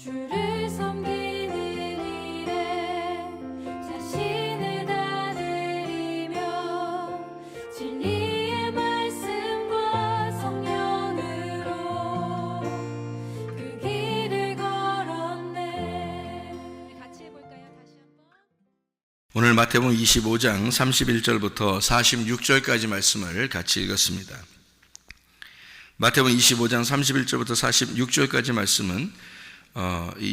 주를 섬기는 일에 자신을 다 드리며 진리의 말씀과 성령으로 그 길을 걸었네. 우리 같이 해볼까요? 다시 한번. 오늘 마태복음 25장 31절부터 46절까지 말씀을 같이 읽었습니다. 마태복음 25장 31절부터 46절까지 말씀은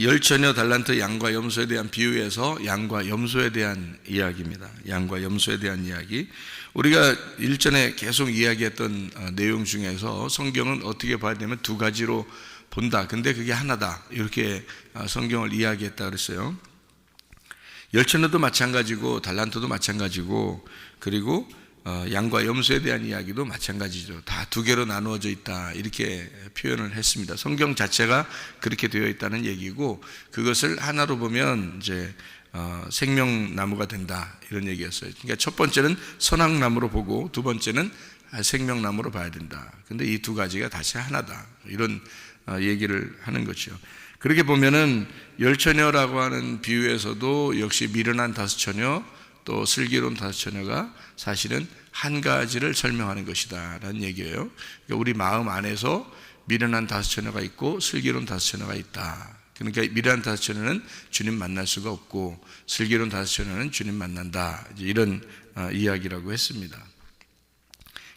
열처녀 달란트 양과 염소에 대한 비유에서 양과 염소에 대한 이야기입니다. 양과 염소에 대한 이야기. 우리가 일전에 계속 이야기했던 내용 중에서 성경은 어떻게 봐야 되면 두 가지로 본다. 근데 그게 하나다. 이렇게 성경을 이야기했다 그랬어요. 열처녀도 마찬가지고 달란트도 마찬가지고 그리고 양과 염소에 대한 이야기도 마찬가지죠. 다 두 개로 나누어져 있다 이렇게 표현을 했습니다. 성경 자체가 그렇게 되어 있다는 얘기고 그것을 하나로 보면 이제 생명나무가 된다 이런 얘기였어요. 그러니까 첫 번째는 선악나무로 보고 두 번째는 생명나무로 봐야 된다. 근데 이 두 가지가 다시 하나다 이런 얘기를 하는 거죠. 그렇게 보면은 열처녀라고 하는 비유에서도 역시 미련한 다섯 처녀 또 슬기로운 다섯 처녀가 사실은 한 가지를 설명하는 것이다 라는 얘기예요. 그러니까 우리 마음 안에서 미련한 다섯 처녀가 있고 슬기로운 다섯 처녀가 있다. 그러니까 미련한 다섯 처녀는 주님 만날 수가 없고 슬기로운 다섯 처녀는 주님 만난다. 이런 이야기라고 했습니다.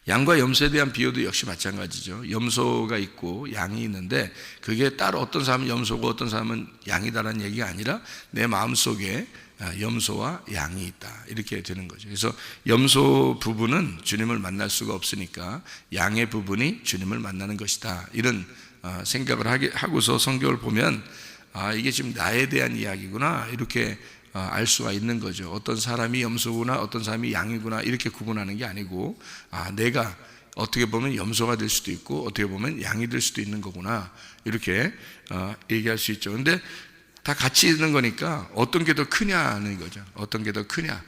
양과 염소에 대한 비유도 역시 마찬가지죠. 염소가 있고 양이 있는데 그게 따로 어떤 사람은 염소고 어떤 사람은 양이다라는 얘기가 아니라 내 마음속에 염소와 양이 있다 이렇게 되는 거죠. 그래서 염소 부분은 주님을 만날 수가 없으니까 양의 부분이 주님을 만나는 것이다 이런 생각을 하고서 성경을 보면 이게 지금 나에 대한 이야기구나 이렇게 알 수가 있는 거죠. 어떤 사람이 염소구나 어떤 사람이 양이구나 이렇게 구분하는 게 아니고 내가 어떻게 보면 염소가 될 수도 있고 어떻게 보면 양이 될 수도 있는 거구나 이렇게 얘기할 수 있죠. 근데 다 같이 있는 거니까 어떤 게 더 크냐는 거죠. 어떤 게 더 크냐.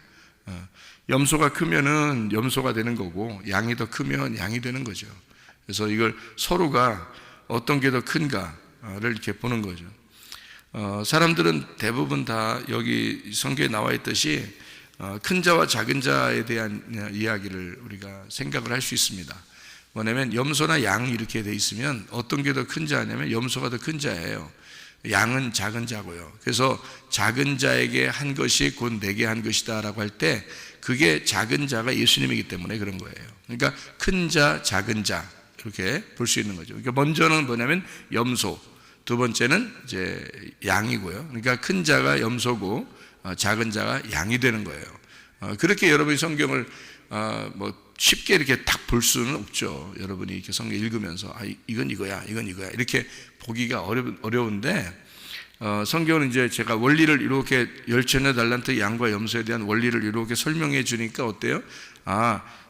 염소가 크면은 염소가 되는 거고 양이 더 크면 양이 되는 거죠. 그래서 이걸 서로가 어떤 게 더 큰가를 이렇게 보는 거죠. 사람들은 대부분 다 여기 성경에 나와 있듯이 큰 자와 작은 자에 대한 이야기를 우리가 생각을 할 수 있습니다. 뭐냐면 염소나 양 이렇게 돼 있으면 어떤 게 더 큰 자냐면 염소가 더 큰 자예요. 양은 작은 자고요. 그래서 작은 자에게 한 것이 곧 내게 한 것이다 라고 할 때 그게 작은 자가 예수님이기 때문에 그런 거예요. 그러니까 큰 자, 작은 자 이렇게 볼 수 있는 거죠. 그러니까 먼저는 뭐냐면 염소, 두 번째는 이제 양이고요. 그러니까 큰 자가 염소고 작은 자가 양이 되는 거예요. 그렇게 여러분이 성경을 뭐 쉽게 이렇게 딱 볼 수는 없죠. 여러분이 이렇게 성경 읽으면서 이건 이거야, 이건 이거야 이렇게 보기가 어려운데 성경은 이제 제가 원리를 이렇게 열처녀 달란트 양과 염소에 대한 원리를 이렇게 설명해 주니까 어때요?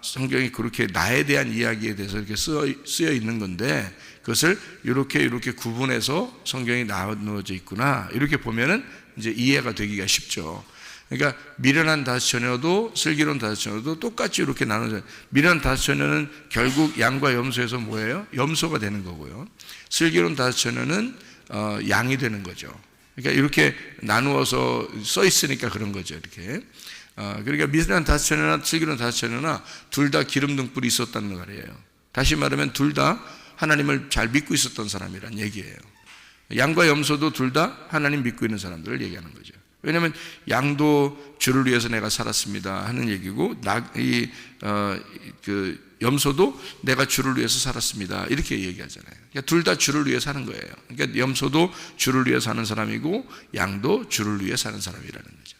성경이 그렇게 나에 대한 이야기에 대해서 이렇게 쓰여 있는 건데 그것을 이렇게 구분해서 성경이 나누어져 있구나 이렇게 보면은 이제 이해가 되기가 쉽죠. 그러니까 미련한 다섯 처녀도 슬기로운 다섯 처녀도 똑같이 이렇게 나눠져요. 미련한 다섯 처녀는 결국 양과 염소에서 뭐예요? 염소가 되는 거고요. 슬기로운 다섯 처녀는 양이 되는 거죠. 그러니까 이렇게 나누어서 써 있으니까 그런 거죠. 이렇게. 그러니까 미련한 다섯 처녀나 슬기로운 다섯 처녀나 둘 다 기름 등불이 있었다는 말이에요. 다시 말하면 둘 다 하나님을 잘 믿고 있었던 사람이란 얘기예요. 양과 염소도 둘 다 하나님 믿고 있는 사람들을 얘기하는 거죠. 왜냐하면 양도 주를 위해서 내가 살았습니다 하는 얘기고 염소도 내가 주를 위해서 살았습니다 이렇게 얘기하잖아요. 그러니까 둘 다 주를 위해 사는 거예요. 그러니까 염소도 주를 위해 사는 사람이고 양도 주를 위해 사는 사람이라는 거죠.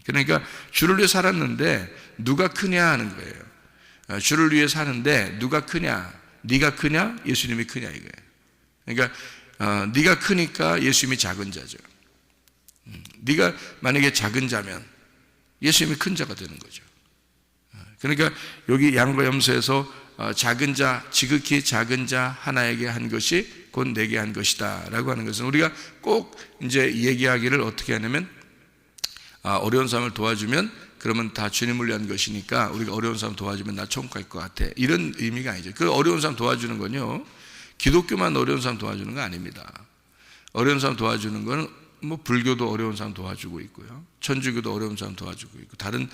그러니까 주를 위해 살았는데 누가 크냐 하는 거예요. 주를 위해 사는데 누가 크냐? 네가 크냐? 예수님이 크냐 이거예요. 그러니까 네가 크니까 예수님이 작은 자죠. 네가 만약에 작은 자면 예수님이 큰 자가 되는 거죠. 그러니까 여기 양과 염소에서 작은 자, 지극히 작은 자 하나에게 한 것이 곧 내게 한 것이다 라고 하는 것은 우리가 꼭 이제 얘기하기를 어떻게 하냐면 어려운 사람을 도와주면 그러면 다 주님을 위한 것이니까 우리가 어려운 사람 도와주면 나 천국 갈 것 같아 이런 의미가 아니죠. 그 어려운 사람 도와주는 건요 기독교만 어려운 사람 도와주는 거 아닙니다. 어려운 사람 도와주는 거는 뭐 불교도 어려운 사람 도와주고 있고요, 천주교도 어려운 사람 도와주고 있고, 다른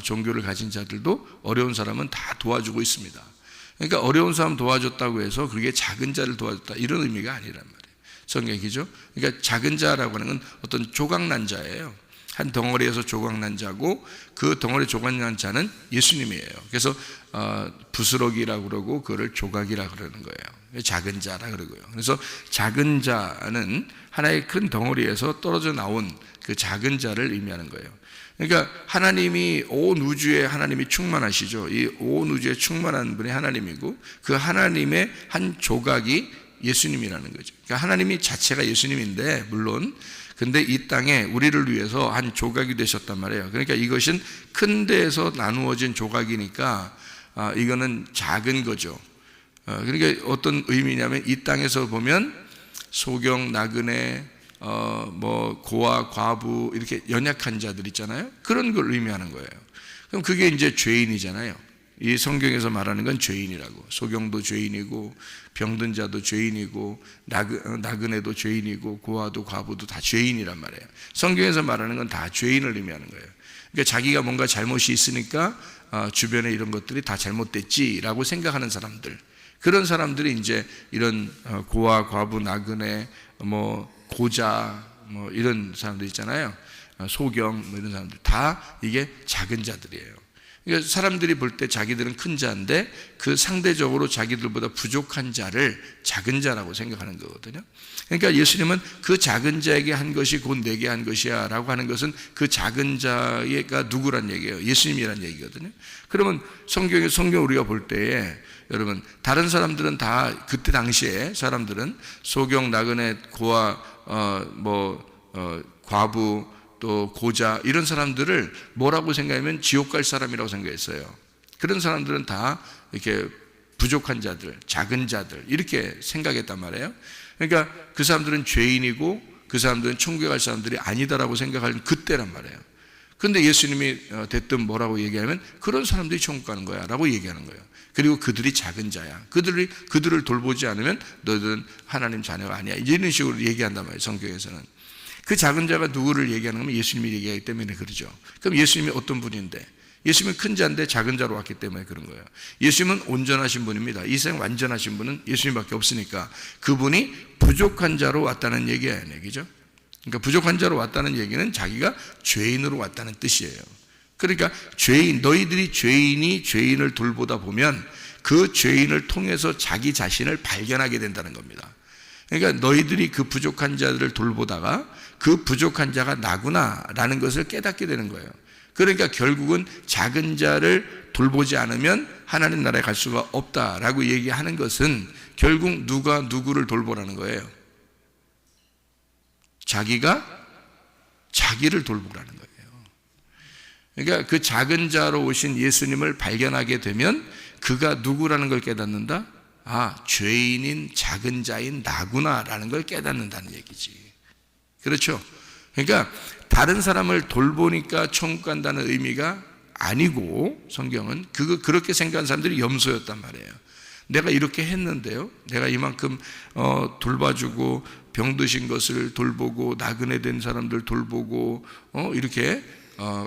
종교를 가진 자들도 어려운 사람은 다 도와주고 있습니다. 그러니까 어려운 사람 도와줬다고 해서 그게 작은 자를 도와줬다 이런 의미가 아니란 말이에요. 성경이죠. 그러니까 작은 자라고 하는 건 어떤 조각난 자예요. 한 덩어리에서 조각난 자고, 그 덩어리 조각난 자는 예수님이에요. 그래서 부스러기라고 그러고 그거를 조각이라고 그러는 거예요. 작은 자라 그러고요. 그래서 작은 자는 하나의 큰 덩어리에서 떨어져 나온 그 작은 자를 의미하는 거예요. 그러니까 하나님이 온 우주에 하나님이 충만하시죠. 이 온 우주에 충만한 분이 하나님이고, 그 하나님의 한 조각이 예수님이라는 거죠. 그러니까 하나님이 자체가 예수님인데, 물론 근데 이 땅에 우리를 위해서 한 조각이 되셨단 말이에요. 그러니까 이것은 큰 데에서 나누어진 조각이니까 이거는 작은 거죠. 그러니까 어떤 의미냐면, 이 땅에서 보면 소경, 나그네, 뭐 고아, 과부 이렇게 연약한 자들 있잖아요. 그런 걸 의미하는 거예요. 그럼 그게 이제 죄인이잖아요. 이 성경에서 말하는 건 죄인이라고. 소경도 죄인이고, 병든 자도 죄인이고, 나그네도 죄인이고, 고아도 과부도 다 죄인이란 말이에요. 성경에서 말하는 건 다 죄인을 의미하는 거예요. 그러니까 자기가 뭔가 잘못이 있으니까 주변에 이런 것들이 다 잘못됐지라고 생각하는 사람들, 그런 사람들이 이제 이런 고아, 과부, 나그네, 뭐 고자, 뭐 이런 사람들 있잖아요. 소경, 뭐 이런 사람들 다 이게 작은 자들이에요. 그러니까 사람들이 볼 때 자기들은 큰 자인데, 그 상대적으로 자기들보다 부족한 자를 작은 자라고 생각하는 거거든요. 그러니까 예수님은 그 작은 자에게 한 것이 곧 내게 한 것이야 라고 하는 것은 그 작은 자가 누구란 얘기예요? 예수님이란 얘기거든요. 그러면 성경 우리가 볼 때에, 여러분, 다른 사람들은 다 그때 당시에 사람들은 소경, 나그네, 고아, 과부, 또 고자, 이런 사람들을 뭐라고 생각하면 지옥 갈 사람이라고 생각했어요. 그런 사람들은 다 이렇게 부족한 자들, 작은 자들 이렇게 생각했단 말이에요. 그러니까 그 사람들은 죄인이고, 그 사람들은 천국에 갈 사람들이 아니다라고 생각하는 그때란 말이에요. 그런데 예수님이 대뜸 뭐라고 얘기하면, 그런 사람들이 천국 가는 거야 라고 얘기하는 거예요. 그리고 그들이 작은 자야. 그들을 돌보지 않으면 너희들은 하나님 자녀가 아니야, 이런 식으로 얘기한단 말이에요. 성경에서는. 그 작은 자가 누구를 얘기하는 거면 예수님이 얘기하기 때문에 그러죠. 그럼 예수님이 어떤 분인데? 예수님은 큰 자인데 작은 자로 왔기 때문에 그런 거예요. 예수님은 온전하신 분입니다. 이 세상 완전하신 분은 예수님밖에 없으니까 그분이 부족한 자로 왔다는 얘기죠. 그러니까 부족한 자로 왔다는 얘기는 자기가 죄인으로 왔다는 뜻이에요. 그러니까 너희들이 죄인을 돌보다 보면 그 죄인을 통해서 자기 자신을 발견하게 된다는 겁니다. 그러니까 너희들이 그 부족한 자들을 돌보다가 그 부족한 자가 나구나라는 것을 깨닫게 되는 거예요. 그러니까 결국은 작은 자를 돌보지 않으면 하나님 나라에 갈 수가 없다라고 얘기하는 것은, 결국 누가 누구를 돌보라는 거예요? 자기가 자기를 돌보라는 거예요. 그러니까 그 작은 자로 오신 예수님을 발견하게 되면 그가 누구라는 걸 깨닫는다? 죄인인 작은 자인 나구나라는 걸 깨닫는다는 얘기지. 그렇죠? 그러니까 다른 사람을 돌보니까 천국 간다는 의미가 아니고, 성경은 그렇게 생각하는 사람들이 염소였단 말이에요. 내가 이렇게 했는데요, 내가 이만큼 돌봐주고, 병드신 것을 돌보고, 나그네 된 사람들 돌보고, 이렇게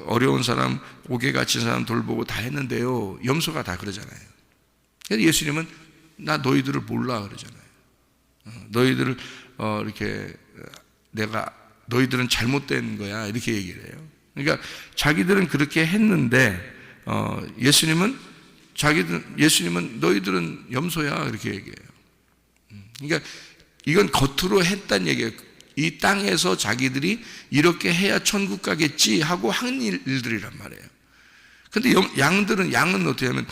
어려운 사람, 옥에 갇힌 사람 돌보고 다 했는데요, 염소가 다 그러잖아요. 그래서 예수님은 나 너희들을 몰라 그러잖아요. 너희들을 이렇게 너희들은 잘못된 거야 이렇게 얘기를 해요. 그러니까 자기들은 그렇게 했는데, 예수님은 너희들은 염소야 이렇게 얘기해요. 그러니까 이건 겉으로 했단 얘기예요. 이 땅에서 자기들이 이렇게 해야 천국 가겠지 하고 한 일들이란 말이에요. 근데 양은 어떻게 하면,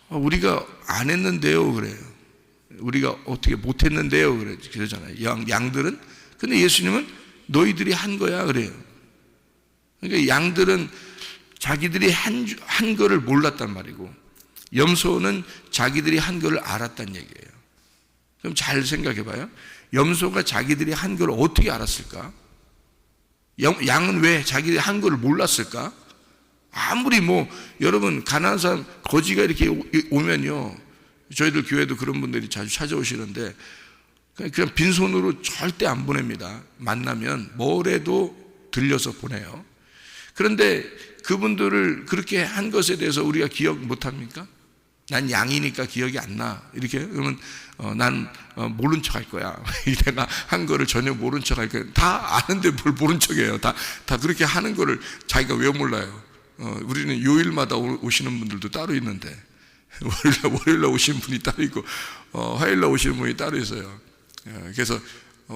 우리가 안 했는데요 그래요. 우리가 어떻게 못 했는데요 그러잖아요. 양들은. 근데 예수님은 너희들이 한 거야 그래요. 그러니까 양들은 자기들이 한 거를 몰랐단 말이고, 염소는 자기들이 한 거를 알았단 얘기예요. 그럼 잘 생각해 봐요. 염소가 자기들이 한 걸 어떻게 알았을까? 양은 왜 자기들이 한 거를 몰랐을까? 아무리 여러분, 가난한 사람, 거지가 이렇게 오면요, 저희들 교회도 그런 분들이 자주 찾아오시는데, 그냥 빈손으로 절대 안 보냅니다. 만나면 뭐래도 들려서 보내요. 그런데 그분들을 그렇게 한 것에 대해서 우리가 기억 못합니까? 난 양이니까 기억이 안 나. 이렇게 그러면 난 모른 척 할 거야. 내가 한 거를 전혀 모른 척 할 거야. 다 아는데 뭘 모른 척해요. 다 그렇게 하는 거를 자기가 왜 몰라요? 우리는 요일마다 오시는 분들도 따로 있는데 월요일날 오시는 분이 따로 있고 화요일날 오시는 분이 따로 있어요. 그래서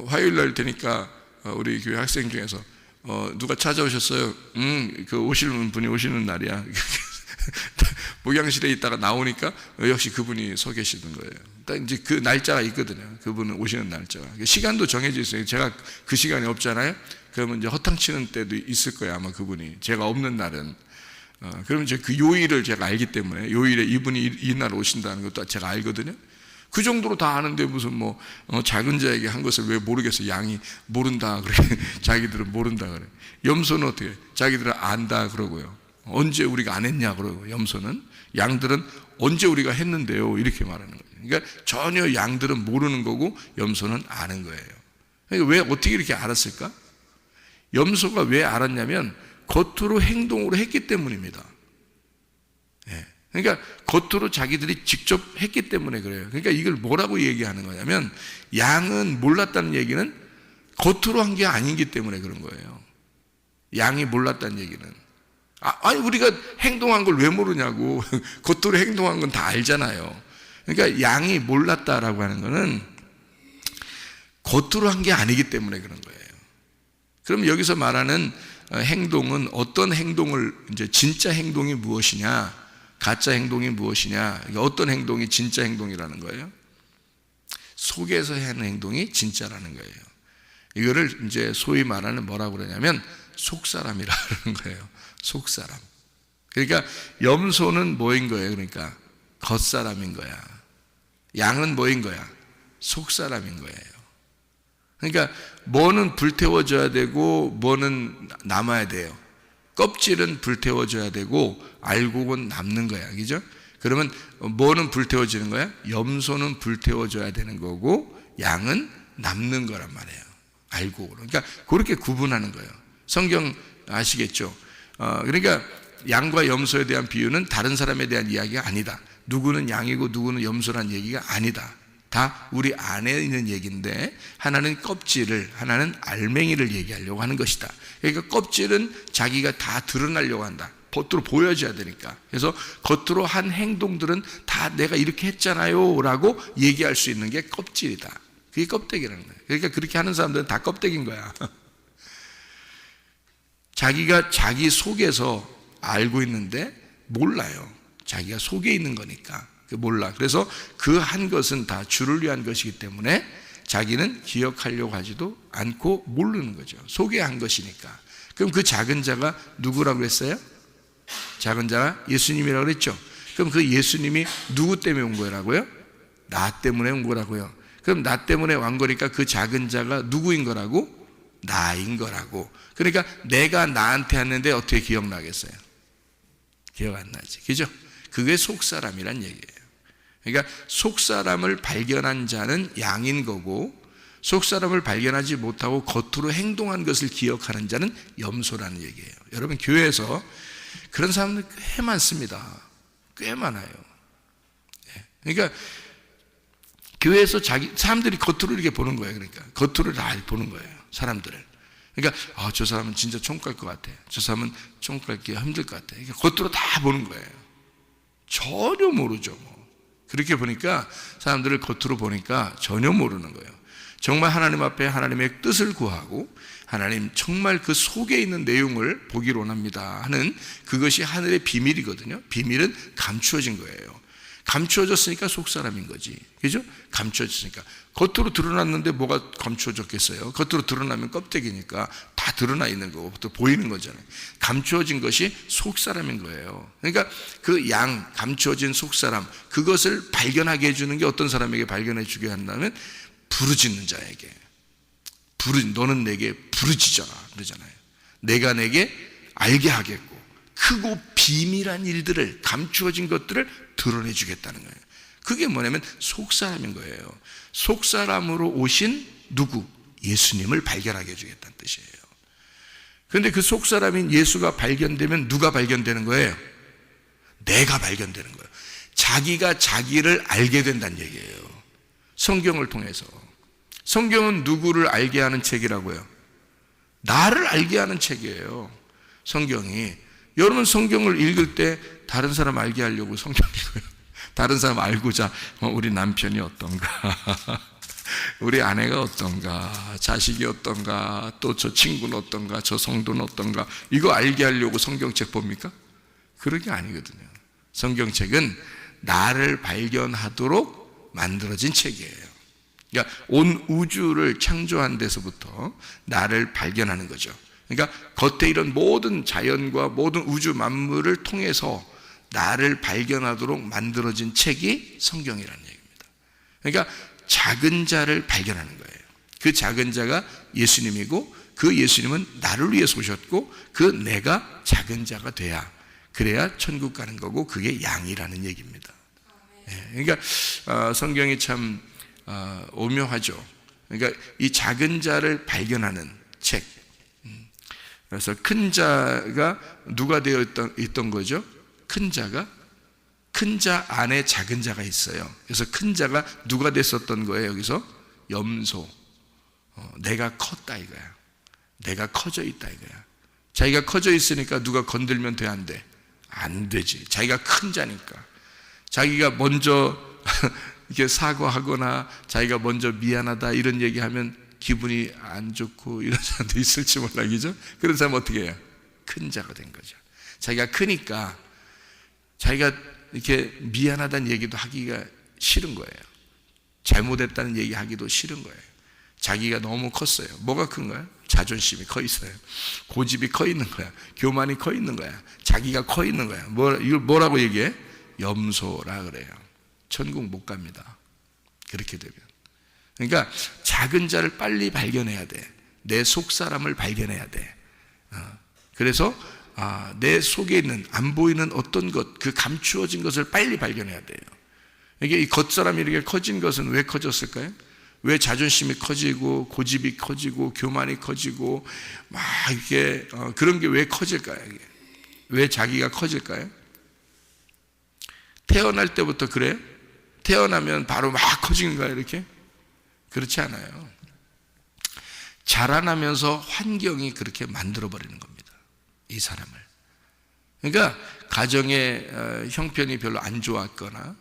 화요일날 되니까 우리 교회 학생 중에서 누가 찾아오셨어요? 그 오시는 분이 오시는 날이야. 목양실에 있다가 나오니까 역시 그분이 서 계시는 거예요. 딱 이제 그 날짜가 있거든요. 그분은 오시는 날짜가. 시간도 정해져 있어요. 제가 그 시간이 없잖아요. 그러면 이제 허탕치는 때도 있을 거예요. 아마 그분이. 제가 없는 날은. 그러면 이제 그 요일을 제가 알기 때문에 요일에 이분이 이날 오신다는 것도 제가 알거든요. 그 정도로 다 아는데 무슨 작은 자에게 한 것을 왜 모르겠어. 양이 모른다 그래. 자기들은 모른다 그래. 염소는 어떻게 해? 자기들은 안다 그러고요. 언제 우리가 안 했냐 그러고 염소는. 양들은 언제 우리가 했는데요 이렇게 말하는 거예요. 그러니까 전혀 양들은 모르는 거고 염소는 아는 거예요. 그러니까 왜 어떻게 이렇게 알았을까? 염소가 왜 알았냐면 겉으로 행동으로 했기 때문입니다. 그러니까 겉으로 자기들이 직접 했기 때문에 그래요. 그러니까 이걸 뭐라고 얘기하는 거냐면 양은 몰랐다는 얘기는 겉으로 한 게 아니기 때문에 그런 거예요. 양이 몰랐다는 얘기는. 아니 우리가 행동한 걸 왜 모르냐고. 겉으로 행동한 건 다 알잖아요. 그러니까 양이 몰랐다라고 하는 거는 겉으로 한 게 아니기 때문에 그런 거예요. 그럼 여기서 말하는 행동은 어떤 행동을 이제 진짜 행동이 무엇이냐, 가짜 행동이 무엇이냐, 어떤 행동이 진짜 행동이라는 거예요? 속에서 하는 행동이 진짜라는 거예요. 이거를 이제 소위 말하는 뭐라고 그러냐면 속사람이라는 거예요. 속사람. 그러니까 염소는 뭐인 거예요? 그러니까 겉사람인 거야. 양은 뭐인 거야? 속사람인 거예요. 그러니까 뭐는 불태워져야 되고 뭐는 남아야 돼요. 껍질은 불태워져야 되고 알곡은 남는 거야. 그죠? 그러면 뭐는 불태워지는 거야? 염소는 불태워져야 되는 거고 양은 남는 거란 말이에요. 알곡으로. 그러니까 그렇게 구분하는 거예요. 성경 아시겠죠? 그러니까 양과 염소에 대한 비유는 다른 사람에 대한 이야기가 아니다. 누구는 양이고 누구는 염소란 얘기가 아니다. 다 우리 안에 있는 얘기인데 하나는 껍질을, 하나는 알맹이를 얘기하려고 하는 것이다. 그러니까 껍질은 자기가 다 드러나려고 한다. 겉으로 보여줘야 되니까. 그래서 겉으로 한 행동들은 다 내가 이렇게 했잖아요 라고 얘기할 수 있는 게 껍질이다. 그게 껍데기라는 거예요. 그러니까 그렇게 하는 사람들은 다 껍데기인 거야. 자기가 자기 속에서 알고 있는데 몰라요. 자기가 속에 있는 거니까 몰라. 그래서 그 한 것은 다 주를 위한 것이기 때문에 자기는 기억하려고 하지도 않고 모르는 거죠. 속에 한 것이니까. 그럼 그 작은 자가 누구라고 했어요? 작은 자가 예수님이라고 그랬죠. 그럼 그 예수님이 누구 때문에 온 거라고요? 나 때문에 온 거라고요. 그럼 나 때문에 온 거니까 그 작은 자가 누구인 거라고? 나인 거라고. 그러니까 내가 나한테 했는데 어떻게 기억나겠어요? 기억 안 나지. 그죠? 그게 속사람이란 얘기예요. 그러니까 속사람을 발견한 자는 양인 거고 속사람을 발견하지 못하고 겉으로 행동한 것을 기억하는 자는 염소라는 얘기예요. 여러분 교회에서 그런 사람들 꽤 많습니다. 꽤 많아요. 그러니까 교회에서 사람들이 겉으로 이렇게 보는 거예요. 그러니까 겉으로 다 보는 거예요. 사람들을. 그러니까 저 사람은 진짜 총 깔 것 같아. 저 사람은 총 깔기 힘들 것 같아. 그러니까 겉으로 다 보는 거예요. 전혀 모르죠. 그렇게 보니까 사람들을 겉으로 보니까 전혀 모르는 거예요. 정말 하나님 앞에 하나님의 뜻을 구하고 하나님 정말 그 속에 있는 내용을 보기를 원합니다 하는 그것이 하늘의 비밀이거든요. 비밀은 감추어진 거예요. 감추어졌으니까 속사람인 거지. 그죠? 감추어졌으니까. 겉으로 드러났는데 뭐가 감추어졌겠어요? 겉으로 드러나면 껍데기니까 다 드러나 있는 거고 또 보이는 거잖아요. 감추어진 것이 속사람인 거예요. 그러니까 그 양, 감추어진 속사람, 그것을 발견하게 해주는 게 어떤 사람에게 발견해 주게 한다면 부르짖는 자에게. 너는 내게 부르짖어라 그러잖아요. 내가 내게 알게 하겠고 크고 비밀한 일들을, 감추어진 것들을 드러내 주겠다는 거예요. 그게 뭐냐면 속사람인 거예요. 속사람으로 오신 누구? 예수님을 발견하게 해주겠다는 뜻이에요. 그런데 그 속사람인 예수가 발견되면 누가 발견되는 거예요? 내가 발견되는 거예요. 자기가 자기를 알게 된다는 얘기예요. 성경을 통해서. 성경은 누구를 알게 하는 책이라고요? 나를 알게 하는 책이에요. 성경이. 여러분 성경을 읽을 때 다른 사람 알게 하려고 성경 읽어요. 다른 사람 알고자 우리 남편이 어떤가, 우리 아내가 어떤가, 자식이 어떤가, 또 저 친구는 어떤가, 저 성도는 어떤가, 이거 알게 하려고 성경책 봅니까? 그런 게 아니거든요. 성경책은 나를 발견하도록 만들어진 책이에요. 그러니까 온 우주를 창조한 데서부터 나를 발견하는 거죠. 그러니까 겉에 이런 모든 자연과 모든 우주 만물을 통해서 나를 발견하도록 만들어진 책이 성경이라는 얘기입니다. 그러니까 작은 자를 발견하는 거예요. 그 작은 자가 예수님이고 그 예수님은 나를 위해서 오셨고 그 내가 작은 자가 돼야, 그래야 천국 가는 거고, 그게 양이라는 얘기입니다. 그러니까 성경이 참 오묘하죠. 그러니까 이 작은 자를 발견하는 책. 그래서 큰 자가 누가 되어 있던 거죠? 큰 자가, 큰 자 안에 작은 자가 있어요. 그래서 큰 자가 누가 됐었던 거예요? 여기서 염소. 내가 컸다 이거야. 내가 커져 있다 이거야. 자기가 커져 있으니까 누가 건들면 돼, 안 돼? 안 되지. 자기가 큰 자니까. 자기가 먼저 이렇게 사과하거나 자기가 먼저 미안하다 이런 얘기하면 기분이 안 좋고 이런 사람도 있을지 몰라, 그죠? 그런 사람 어떻게 해요? 큰 자가 된 거죠. 자기가 크니까 자기가 이렇게 미안하다는 얘기도 하기가 싫은 거예요. 잘못했다는 얘기 하기도 싫은 거예요. 자기가 너무 컸어요. 뭐가 큰 거야? 자존심이 커 있어요. 고집이 커 있는 거야. 교만이 커 있는 거야. 자기가 커 있는 거야. 이걸 뭐라고 얘기해? 염소라 그래요. 천국 못 갑니다. 그렇게 되면. 그러니까 작은 자를 빨리 발견해야 돼. 내 속사람을 발견해야 돼. 그래서 내 속에 있는 안 보이는 어떤 것, 그 감추어진 것을 빨리 발견해야 돼요. 이게 이 겉사람이 이렇게 커진 것은 왜 커졌을까요? 왜 자존심이 커지고 고집이 커지고 교만이 커지고 막 이렇게 그런 게 왜 커질까요? 왜 자기가 커질까요? 태어날 때부터 그래요? 태어나면 바로 막 커지는 거예요, 이렇게? 그렇지 않아요. 자라나면서 환경이 그렇게 만들어버리는 겁니다, 이 사람을. 그러니까 가정의 형편이 별로 안 좋았거나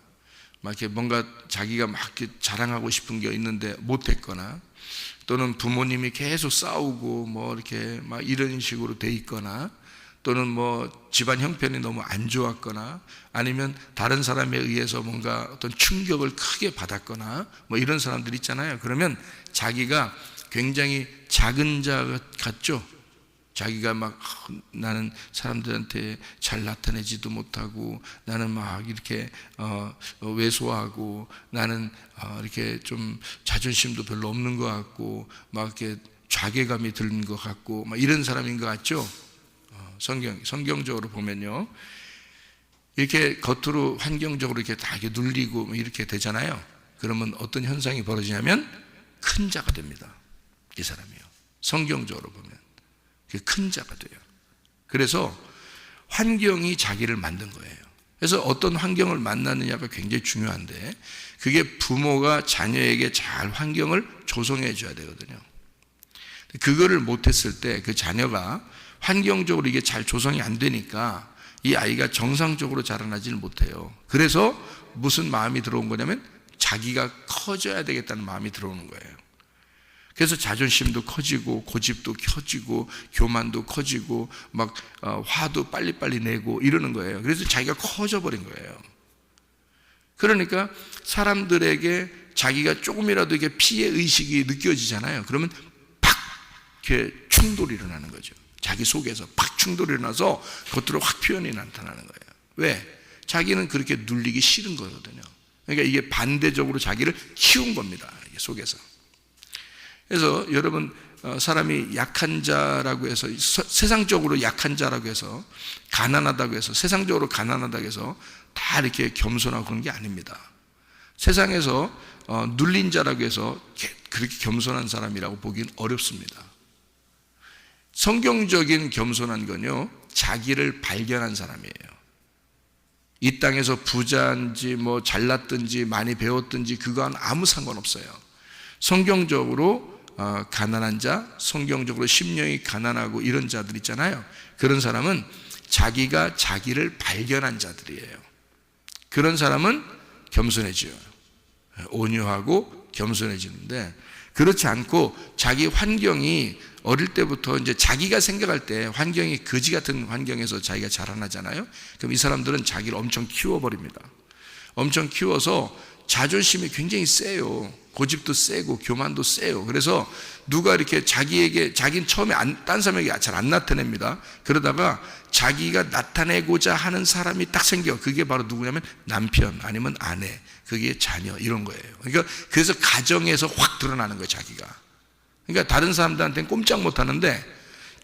막 이렇게 뭔가 자기가 막 이렇게 자랑하고 싶은 게 있는데 못했거나, 또는 부모님이 계속 싸우고 뭐 이렇게 막 이런 식으로 돼 있거나, 또는 뭐 집안 형편이 너무 안 좋았거나, 아니면 다른 사람에 의해서 뭔가 어떤 충격을 크게 받았거나 뭐 이런 사람들 있잖아요. 그러면 자기가 굉장히 작은 자 같죠. 자기가 막 나는 사람들한테 잘 나타내지도 못하고, 나는 막 이렇게 왜소하고, 나는 이렇게 좀 자존심도 별로 없는 것 같고, 막 이렇게 자괴감이 드는 것 같고, 막 이런 사람인 것 같죠. 성경적으로 보면요, 이렇게 겉으로 환경적으로 이렇게 다 이렇게 눌리고 이렇게 되잖아요. 그러면 어떤 현상이 벌어지냐면 큰 자가 됩니다, 이 사람이요. 성경적으로 보면 큰 자가 돼요. 그래서 환경이 자기를 만든 거예요. 그래서 어떤 환경을 만나느냐가 굉장히 중요한데, 그게 부모가 자녀에게 잘 환경을 조성해 줘야 되거든요. 그거를 못했을 때 그 자녀가 환경적으로 이게 잘 조성이 안 되니까 이 아이가 정상적으로 자라나지를 못해요. 그래서 무슨 마음이 들어온 거냐면 자기가 커져야 되겠다는 마음이 들어오는 거예요. 그래서 자존심도 커지고 고집도 커지고 교만도 커지고 막 화도 빨리빨리 내고 이러는 거예요. 그래서 자기가 커져 버린 거예요. 그러니까 사람들에게 자기가 조금이라도 이게 피해 의식이 느껴지잖아요. 그러면 팍 이렇게 충돌이 일어나는 거죠. 자기 속에서 팍 충돌이 일어나서 겉으로 확 표현이 나타나는 거예요. 왜? 자기는 그렇게 눌리기 싫은 거거든요. 그러니까 이게 반대적으로 자기를 키운 겁니다, 이게 속에서. 그래서 여러분, 사람이 약한 자라고 해서, 세상적으로 약한 자라고 해서, 가난하다고 해서, 세상적으로 가난하다고 해서 다 이렇게 겸손하고 그런 게 아닙니다. 세상에서 눌린 자라고 해서 그렇게 겸손한 사람이라고 보기는 어렵습니다. 성경적인 겸손한 건요, 자기를 발견한 사람이에요. 이 땅에서 부자인지 뭐 잘났든지 많이 배웠든지 그거는 아무 상관없어요. 성경적으로 가난한 자, 성경적으로 심령이 가난하고 이런 자들 있잖아요. 그런 사람은 자기가 자기를 발견한 자들이에요. 그런 사람은 겸손해져요. 온유하고 겸손해지는데, 그렇지 않고 자기 환경이 어릴 때부터 이제 자기가 생각할 때 환경이 거지 같은 환경에서 자기가 자라나잖아요. 그럼 이 사람들은 자기를 엄청 키워버립니다. 엄청 키워서 자존심이 굉장히 세요. 고집도 세고 교만도 세요. 그래서 누가 이렇게 자기는 처음에 딴 사람에게 잘 안 나타냅니다. 그러다가 자기가 나타내고자 하는 사람이 딱 생겨. 그게 바로 누구냐면 남편 아니면 아내, 그게 자녀, 이런 거예요. 그러니까 그래서 가정에서 확 드러나는 거예요, 자기가. 그러니까 다른 사람들한테는 꼼짝 못 하는데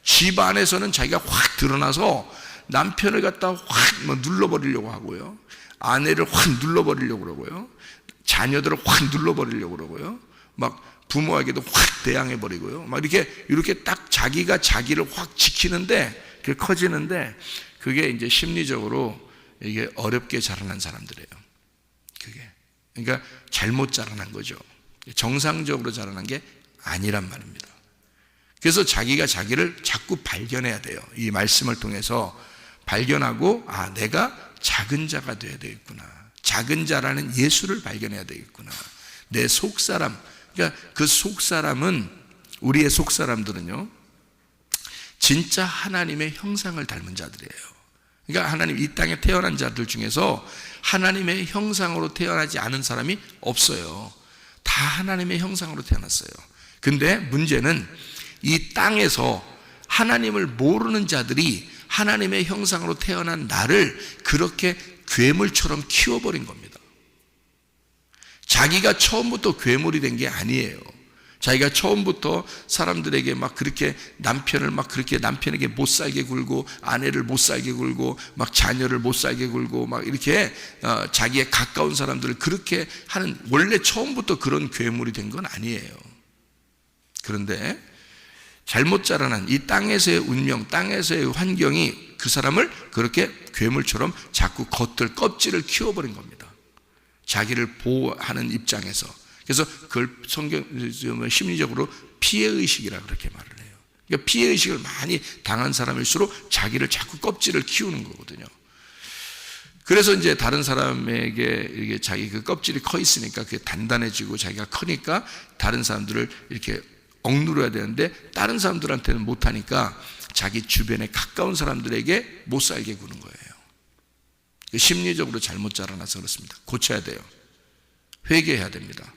집 안에서는 자기가 확 드러나서 남편을 갖다 확 눌러버리려고 하고요, 아내를 확 눌러버리려고 그러고요, 자녀들을 확 눌러버리려고 그러고요, 막 부모에게도 확 대항해버리고요, 막 이렇게 딱 자기가 자기를 확 지키는데, 그게 커지는데, 그게 이제 심리적으로 이게 어렵게 자라난 사람들이에요. 그게. 그러니까 잘못 자라난 거죠. 정상적으로 자라난 게 아니란 말입니다. 그래서 자기가 자기를 자꾸 발견해야 돼요. 이 말씀을 통해서 발견하고, 내가 작은 자가 되어야 되겠구나. 작은 자라는 예수를 발견해야 되겠구나. 내 속사람, 그러니까 그 속사람은, 우리의 속사람들은요, 진짜 하나님의 형상을 닮은 자들이에요. 그러니까 하나님, 이 땅에 태어난 자들 중에서 하나님의 형상으로 태어나지 않은 사람이 없어요. 다 하나님의 형상으로 태어났어요. 근데 문제는 이 땅에서 하나님을 모르는 자들이 하나님의 형상으로 태어난 나를 그렇게 괴물처럼 키워버린 겁니다. 자기가 처음부터 괴물이 된 게 아니에요. 자기가 처음부터 사람들에게 막 그렇게 남편을 막 그렇게 남편에게 못 살게 굴고, 아내를 못 살게 굴고, 막 자녀를 못 살게 굴고, 막 이렇게 자기의 가까운 사람들을 그렇게 하는, 원래 처음부터 그런 괴물이 된 건 아니에요. 그런데 잘못 자라난 이 땅에서의 운명, 땅에서의 환경이 그 사람을 그렇게 괴물처럼 자꾸 껍질을 키워버린 겁니다. 자기를 보호하는 입장에서. 그래서 그걸 심리적으로 피해의식이라고 그렇게 말을 해요. 그러니까 피해의식을 많이 당한 사람일수록 자기를 자꾸 껍질을 키우는 거거든요. 그래서 이제 다른 사람에게 이게 자기 그 껍질이 커 있으니까 그게 단단해지고 자기가 크니까 다른 사람들을 이렇게 억누려야 되는데, 다른 사람들한테는 못하니까 자기 주변에 가까운 사람들에게 못 살게 구는 거예요. 심리적으로 잘못 자라나서 그렇습니다. 고쳐야 돼요. 회개해야 됩니다.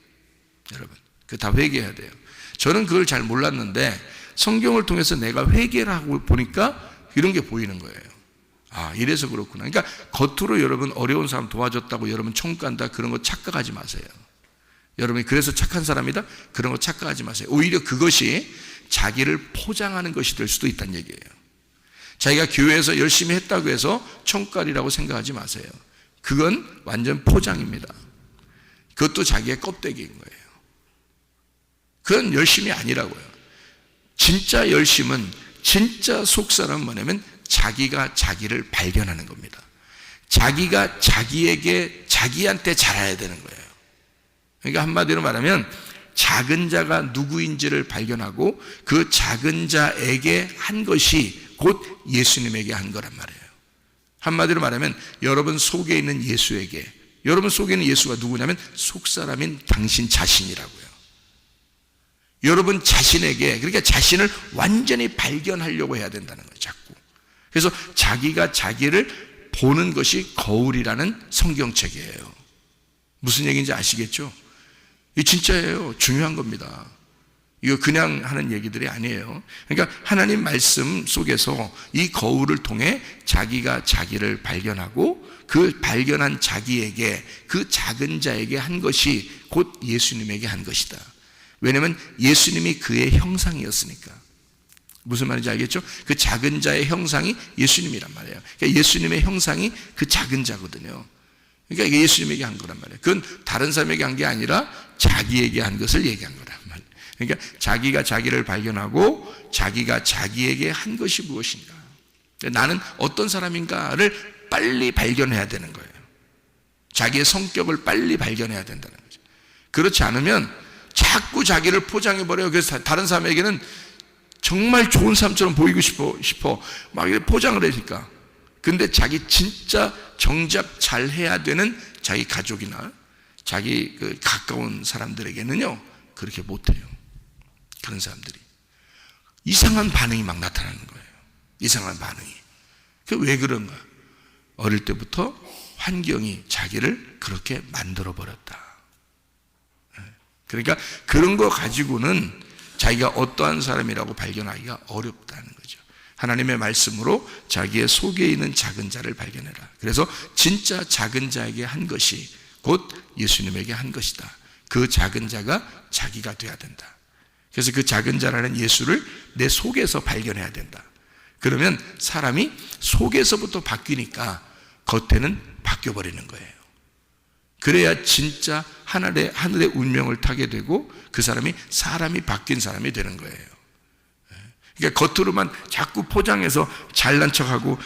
여러분, 그 다 회개해야 돼요. 저는 그걸 잘 몰랐는데 성경을 통해서 내가 회개를 하고 보니까 이런 게 보이는 거예요. 이래서 그렇구나. 그러니까 겉으로 여러분 어려운 사람 도와줬다고 여러분 총 간다, 그런 거 착각하지 마세요. 여러분이 그래서 착한 사람이다, 그런 거 착각하지 마세요. 오히려 그것이 자기를 포장하는 것이 될 수도 있다는 얘기예요. 자기가 교회에서 열심히 했다고 해서 총깔이라고 생각하지 마세요. 그건 완전 포장입니다. 그것도 자기의 껍데기인 거예요. 그건 열심이 아니라고요. 진짜 열심은, 진짜 속사람은 뭐냐면 자기가 자기를 발견하는 겁니다. 자기가 자기한테 잘해야 되는 거예요. 그러니까 한마디로 말하면 작은 자가 누구인지를 발견하고 그 작은 자에게 한 것이 곧 예수님에게 한 거란 말이에요. 한마디로 말하면 여러분 속에 있는 예수에게, 여러분 속에 있는 예수가 누구냐면 속사람인 당신 자신이라고요. 여러분 자신에게, 그러니까 자신을 완전히 발견하려고 해야 된다는 거예요, 자꾸. 그래서 자기가 자기를 보는 것이 거울이라는 성경책이에요. 무슨 얘기인지 아시겠죠? 이 진짜예요. 중요한 겁니다. 이거 그냥 하는 얘기들이 아니에요. 그러니까 하나님 말씀 속에서 이 거울을 통해 자기가 자기를 발견하고 그 발견한 자기에게, 그 작은 자에게 한 것이 곧 예수님에게 한 것이다. 왜냐하면 예수님이 그의 형상이었으니까. 무슨 말인지 알겠죠? 그 작은 자의 형상이 예수님이란 말이에요. 그러니까 예수님의 형상이 그 작은 자거든요. 그러니까 이게 예수님에게 한 거란 말이에요. 그건 다른 사람에게 한 게 아니라 자기에게 한 것을 얘기한 거란 말이에요. 그러니까 자기가 자기를 발견하고 자기가 자기에게 한 것이 무엇인가, 나는 어떤 사람인가를 빨리 발견해야 되는 거예요. 자기의 성격을 빨리 발견해야 된다는 거죠. 그렇지 않으면 자꾸 자기를 포장해버려요. 그래서 다른 사람에게는 정말 좋은 사람처럼 보이고 싶어 막 이렇게 포장을 하니까. 근데 자기 진짜 정작 잘 해야 되는 자기 가족이나 자기 그 가까운 사람들에게는요, 그렇게 못해요. 그런 사람들이 이상한 반응이 막 나타나는 거예요. 이상한 반응이. 그게 왜 그런가? 어릴 때부터 환경이 자기를 그렇게 만들어 버렸다. 그러니까 그런 거 가지고는 자기가 어떠한 사람이라고 발견하기가 어렵다는 거죠. 하나님의 말씀으로 자기의 속에 있는 작은 자를 발견해라. 그래서 진짜 작은 자에게 한 것이 곧 예수님에게 한 것이다. 그 작은 자가 자기가 돼야 된다. 그래서 그 작은 자라는 예수를 내 속에서 발견해야 된다. 그러면 사람이 속에서부터 바뀌니까 겉에는 바뀌어버리는 거예요. 그래야 진짜 하늘의 운명을 타게 되고 그 사람이 바뀐 사람이 되는 거예요. 그러니까 겉으로만 자꾸 포장해서 잘난 척하고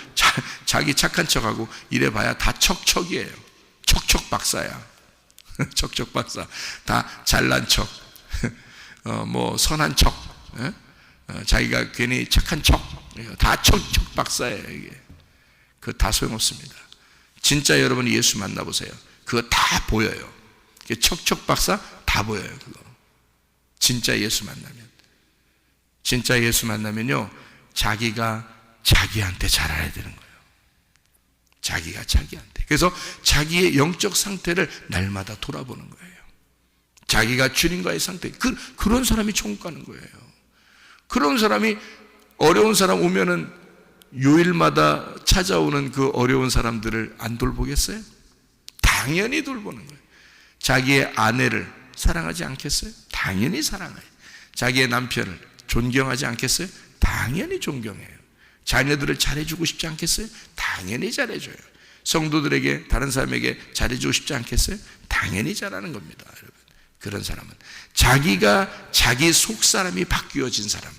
자기 착한 척하고 이래봐야 다 척척이에요. 척척 박사야. 척척 박사. 다 잘난 척, 뭐 선한 척, 자기가 괜히 착한 척, 다 척척 박사예요. 이게 그거 다 소용없습니다. 진짜 여러분이 예수 만나보세요. 그거 다 보여요. 척척 박사 다 보여요. 그거 진짜 예수 만나면요, 자기가 자기한테 잘해야 되는 거예요. 자기가 자기한테. 그래서 자기의 영적 상태를 날마다 돌아보는 거예요. 자기가 주님과의 상태. 그런 사람이 천국 가는 거예요. 그런 사람이 어려운 사람 오면은 요일마다 찾아오는 그 어려운 사람들을 안 돌보겠어요? 당연히 돌보는 거예요. 자기의 아내를 사랑하지 않겠어요? 당연히 사랑해요. 자기의 남편을 존경하지 않겠어요? 당연히 존경해요. 자녀들을 잘해주고 싶지 않겠어요? 당연히 잘해줘요. 성도들에게, 다른 사람에게 잘해주고 싶지 않겠어요? 당연히 잘하는 겁니다, 여러분. 그런 사람은 자기가 자기 속사람이 바뀌어진 사람.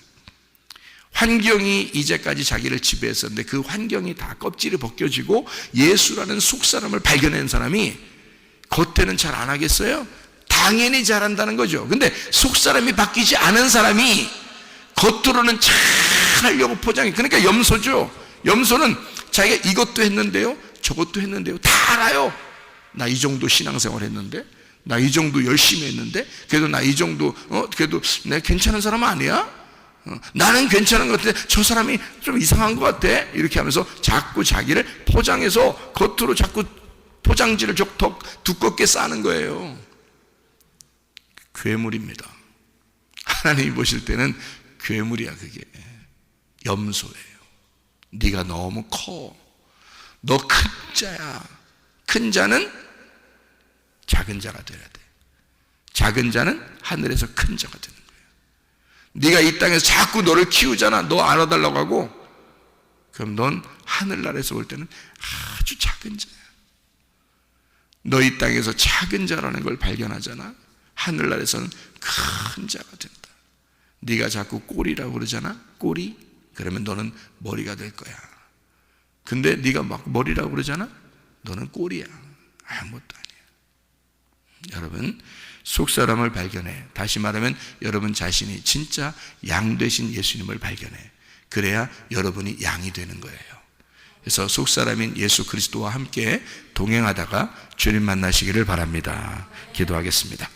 환경이 이제까지 자기를 지배했었는데 그 환경이 다 껍질이 벗겨지고 예수라는 속사람을 발견한 사람이 겉에는 잘 안 하겠어요? 당연히 잘한다는 거죠. 근데 속사람이 바뀌지 않은 사람이 겉으로는 잘 하려고 포장해. 그러니까 염소죠. 염소는 자기가 이것도 했는데요, 저것도 했는데요, 다 알아요. 나 이 정도 신앙생활 했는데, 나 이 정도 열심히 했는데, 그래도 나 이 정도 그래도 내가 괜찮은 사람 아니야? 나는 괜찮은 것 같아. 저 사람이 좀 이상한 것 같아. 이렇게 하면서 자꾸 자기를 포장해서 겉으로 자꾸 포장지를 더 두껍게 싸는 거예요. 괴물입니다. 하나님이 보실 때는 괴물이야. 그게 염소예요. 네가 너무 커. 너 큰 자야. 큰 자는 작은 자가 돼야 돼. 작은 자는 하늘에서 큰 자가 되는 거예요. 네가 이 땅에서 자꾸 너를 키우잖아. 너 안아달라고 하고, 그럼 넌 하늘나라에서 볼 때는 아주 작은 자야. 너 이 땅에서 작은 자라는 걸 발견하잖아. 하늘나라에서는 큰 자가 된다. 네가 자꾸 꼬리라고 그러잖아. 꼬리. 그러면 너는 머리가 될 거야. 근데 네가 막 머리라고 그러잖아. 너는 꼬리야. 아무것도 아니야. 여러분, 속사람을 발견해. 다시 말하면 여러분 자신이 진짜 양 되신 예수님을 발견해. 그래야 여러분이 양이 되는 거예요. 그래서 속사람인 예수 그리스도와 함께 동행하다가 주님 만나시기를 바랍니다. 기도하겠습니다.